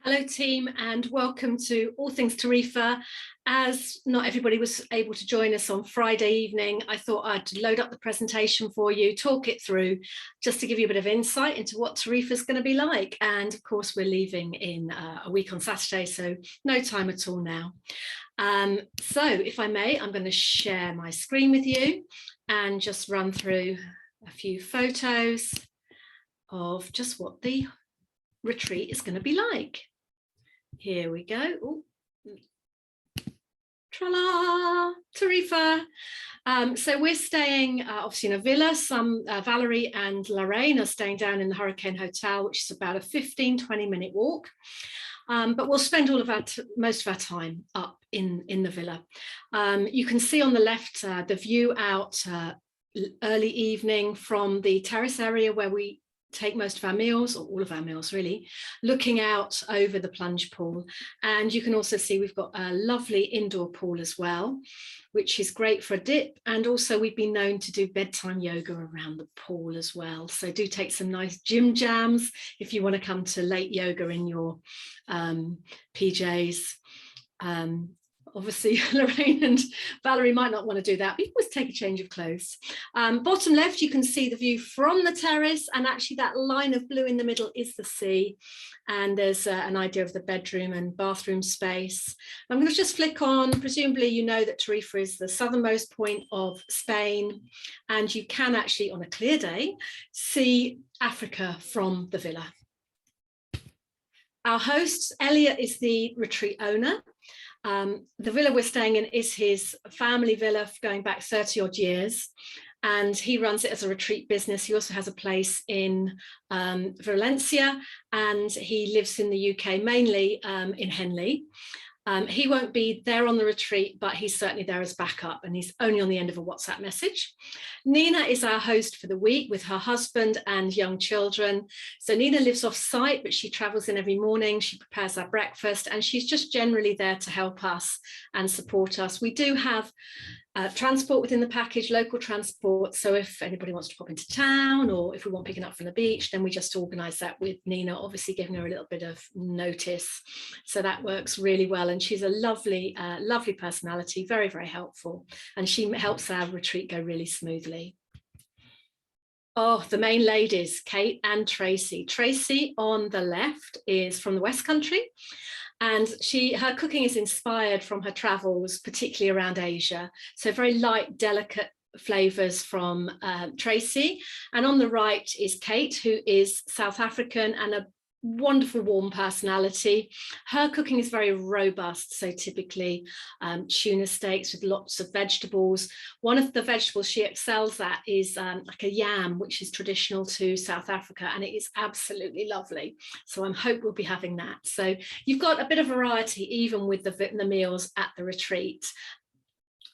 Hello team, and welcome to All Things Tarifa. As not everybody was able to join us on Friday evening, I thought I'd load up the presentation for you, talk it through, just to give you a bit of insight into what Tarifa is going to be like. And of course, we're leaving in a week on Saturday, so no time at all now. So if I may, I'm going to share my screen with you and just run through a few photos of just what the retreat is going to be like. Here we go. Ooh. Tra-la, Tarifa. So we're staying obviously in a villa. Valerie and Lorraine are staying down in the Hurricane Hotel, which is about a 15-20 minute walk. But we'll spend most of our time up in the villa. You can see on the left the view out early evening from the terrace area where we take most of our meals, or all of our meals really, looking out over the plunge pool. And you can also see we've got a lovely indoor pool as well, which is great for a dip. And also we've been known to do bedtime yoga around the pool as well. So do take some nice gym jams if you want to come to late yoga in your PJs. Obviously, Lorraine and Valerie might not want to do that, but you can always take a change of clothes. Bottom left, you can see the view from the terrace, and actually that line of blue in the middle is the sea. And there's an idea of the bedroom and bathroom space. I'm going to just flick on. Presumably, you know that Tarifa is the southernmost point of Spain, and you can actually, on a clear day, see Africa from the villa. Our host, Elliot, is the retreat owner. The villa we're staying in is his family villa going back 30 odd years, and he runs it as a retreat business. He also has a place in Valencia, and he lives in the UK, mainly in Henley. He won't be there on the retreat, but he's certainly there as backup, and he's only on the end of a WhatsApp message. Nina is our host for the week with her husband and young children. So Nina lives off site, but she travels in every morning. She prepares our breakfast, and she's just generally there to help us and support us. We do have transport within the package, local transport. So if anybody wants to pop into town, or if we want picking up from the beach, then we just organise that with Nina, obviously giving her a little bit of notice. So that works really well. And she's a lovely, lovely personality, very, very helpful. And she helps our retreat go really smoothly. Oh, the main ladies, Kate and Tracy. Tracy on the left is from the West Country. And her cooking is inspired from her travels, particularly around Asia. So very light, delicate flavors from Tracy. And on the right is Kate, who is South African and a wonderful, warm personality. Her cooking is very robust. So typically tuna steaks with lots of vegetables. One of the vegetables she excels at is like a yam, which is traditional to South Africa, and it is absolutely lovely. So I hope we'll be having that. So you've got a bit of variety even with the meals at the retreat.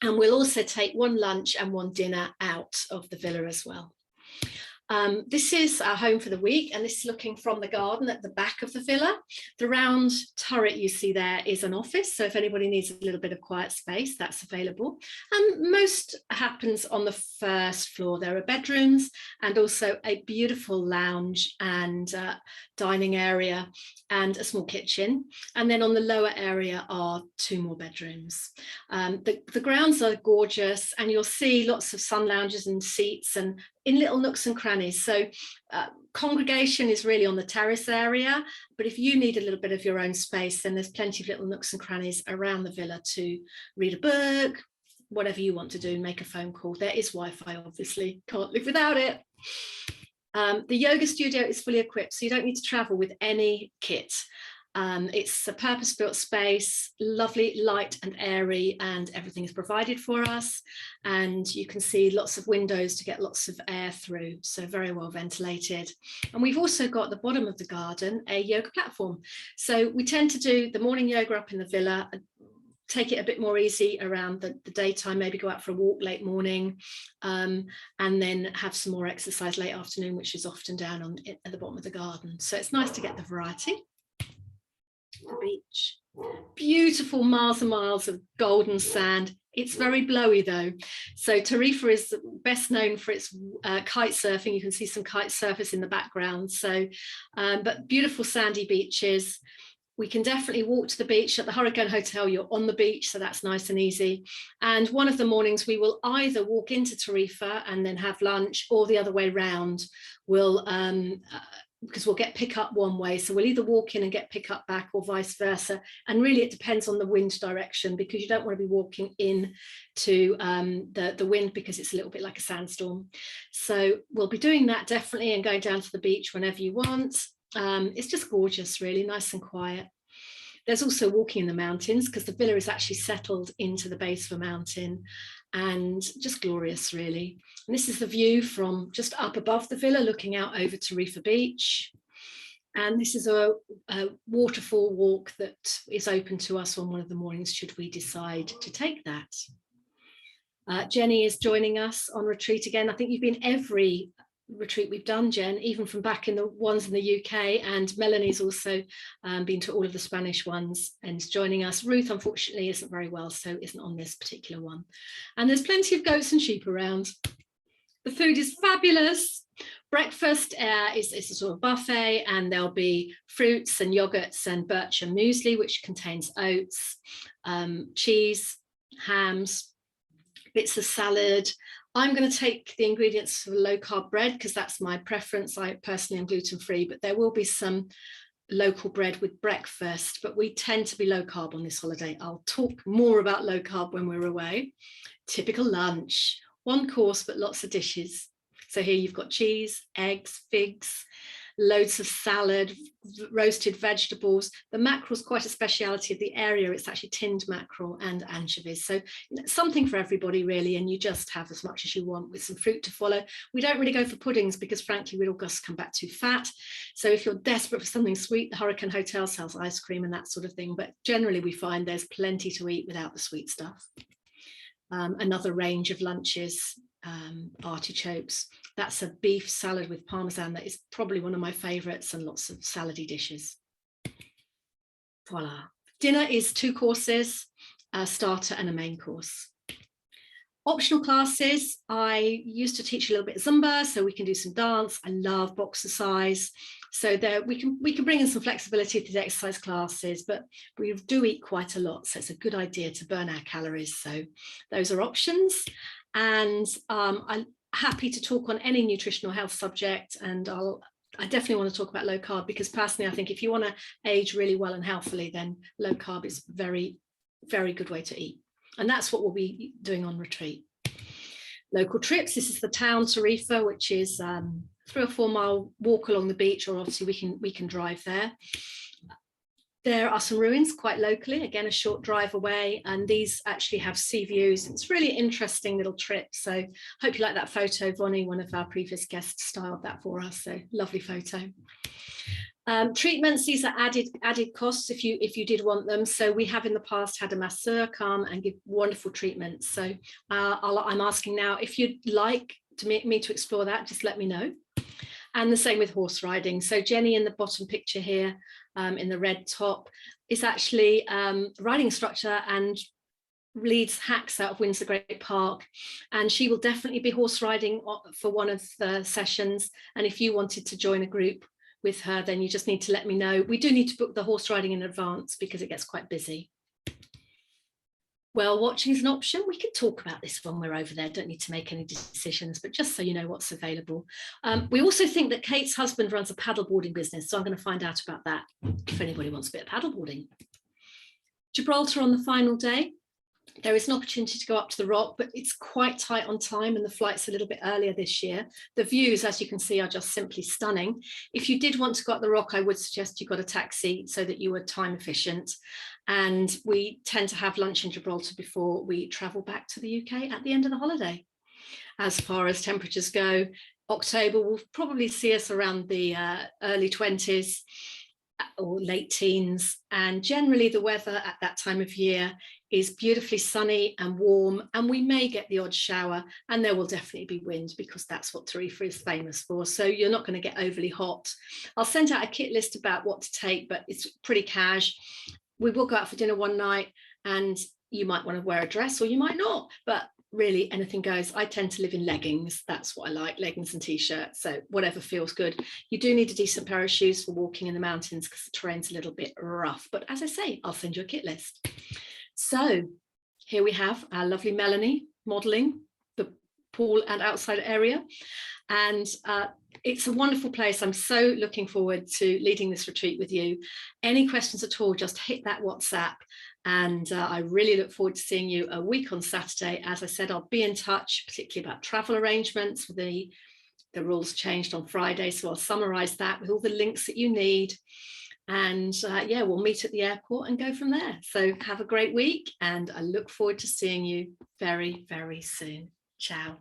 And we'll also take one lunch and one dinner out of the villa as well. This is our home for the week, and this is looking from the garden at the back of the villa. The round turret you see there is an office, so if anybody needs a little bit of quiet space, that's available. And most happens on the first floor. There are bedrooms and also a beautiful lounge and dining area and a small kitchen. And then on the lower area are 2 more bedrooms. The grounds are gorgeous, and you'll see lots of sun lounges and seats and in little nooks and crannies. So congregation is really on the terrace area, but if you need a little bit of your own space, then there's plenty of little nooks and crannies around the villa to read a book, whatever you want to do, make a phone call. There is Wi-Fi, obviously, can't live without it. The yoga studio is fully equipped, so you don't need to travel with any kit. It's a purpose-built space, lovely, light and airy, and everything is provided for us. And you can see lots of windows to get lots of air through, so very well ventilated. And we've also got at the bottom of the garden a yoga platform. So we tend to do the morning yoga up in the villa, take it a bit more easy around the daytime, maybe go out for a walk late morning, and then have some more exercise late afternoon, which is often down at the bottom of the garden. So it's nice to get the variety. The beach, beautiful miles and miles of golden sand. It's very blowy though. So Tarifa is best known for its kite surfing. You can see some kite surfers in the background. So, but beautiful sandy beaches. We can definitely walk to the beach. At the Hurricane Hotel, you're on the beach, so that's nice and easy. And one of the mornings we will either walk into Tarifa and then have lunch, or the other way round. We'll because we'll get pick up one way, so we'll either walk in and get pick up back, or vice versa. And really it depends on the wind direction, because you don't want to be walking in to the wind, because it's a little bit like a sandstorm. So we'll be doing that definitely, and going down to the beach whenever you want. It's just gorgeous, really nice and quiet. There's also walking in the mountains, because the villa is actually settled into the base of a mountain, and just glorious, really. And this is the view from just up above the villa, looking out over Tarifa Beach. And this is a waterfall walk that is open to us on one of the mornings, should we decide to take that. Jenny is joining us on retreat again. I think you've been every retreat we've done, Jen, even from back in the ones in the UK, and Melanie's also been to all of the Spanish ones and is joining us. Ruth unfortunately isn't very well, so isn't on this particular one. And there's plenty of goats and sheep around. The food is fabulous. Breakfast is a sort of buffet, and there'll be fruits and yogurts and bircher muesli, which contains oats, cheese, hams, bits of salad. I'm going to take the ingredients for low carb bread, because that's my preference. I personally am gluten free, but there will be some local bread with breakfast, but we tend to be low carb on this holiday. I'll talk more about low carb when we're away. Typical lunch, one course, but lots of dishes. So here you've got cheese, eggs, figs, loads of salad, roasted vegetables. The mackerel is quite a speciality of the area. It's actually tinned mackerel and anchovies. So something for everybody, really, and you just have as much as you want, with some fruit to follow. We don't really go for puddings, because frankly, we'd all just come back too fat. So if you're desperate for something sweet, the Hurricane Hotel sells ice cream and that sort of thing. But generally, we find there's plenty to eat without the sweet stuff. Another range of lunches, artichokes. That's a beef salad with parmesan. That is probably one of my favorites, and lots of salady dishes. Voila. Dinner is 2 courses, a starter and a main course. Optional classes, I used to teach a little bit of Zumba, so we can do some dance. I love boxercise. So there we can bring in some flexibility to the exercise classes, but we do eat quite a lot, so it's a good idea to burn our calories. So those are options. And I'm happy to talk on any nutritional health subject, and I definitely want to talk about low carb, because personally I think if you want to age really well and healthily, then low carb is a very, very good way to eat. And that's what we'll be doing on retreat. Local trips, this is the town Tarifa, which is 3 or 4 mile walk along the beach, or obviously we can drive there. There are some ruins quite locally, again a short drive away, and these actually have sea views. It's really interesting little trip. So hope you like that photo. Vonnie, one of our previous guests, styled that for us, so lovely photo. Treatments, these are added costs if you did want them. So we have in the past had a masseur come and give wonderful treatments. So I'm asking now, if you'd like me to explore that, just let me know. And the same with horse riding. So Jenny in the bottom picture here, in the red top, is actually riding instructor and leads hacks out of Windsor Great Park, and she will definitely be horse riding for one of the sessions. And if you wanted to join a group with her, then you just need to let me know. We do need to book the horse riding in advance, because it gets quite busy. Well, watching is an option. We can talk about this when we're over there. Don't need to make any decisions, but just so you know what's available. We also think that Kate's husband runs a paddleboarding business, so I'm going to find out about that if anybody wants a bit of paddleboarding. Gibraltar on the final day. There is an opportunity to go up to the rock, but it's quite tight on time, and the flight's a little bit earlier this year. The views, as you can see, are just simply stunning. If you did want to go up the rock, I would suggest you got a taxi so that you were time efficient. And we tend to have lunch in Gibraltar before we travel back to the UK at the end of the holiday. As far as temperatures go, October will probably see us around the early 20s or late teens, and generally the weather at that time of year is beautifully sunny and warm, and we may get the odd shower, and there will definitely be wind, because that's what Tarifa is famous for. So you're not going to get overly hot. I'll send out a kit list about what to take, but it's pretty cash. We will go out for dinner one night, and you might want to wear a dress or you might not, but really anything goes. I tend to live in leggings. That's what I like, leggings and t-shirts. So whatever feels good. You do need a decent pair of shoes for walking in the mountains because the terrain's a little bit rough. But as I say, I'll send you a kit list. So here we have our lovely Melanie modeling the pool and outside area. And it's a wonderful place. I'm so looking forward to leading this retreat with you. Any questions at all, just hit that WhatsApp. And I really look forward to seeing you a week on Saturday. As I said, I'll be in touch, particularly about travel arrangements. The rules changed on Friday, so I'll summarize that with all the links that you need. And yeah, we'll meet at the airport and go from there. So have a great week, and I look forward to seeing you very, very soon. Ciao.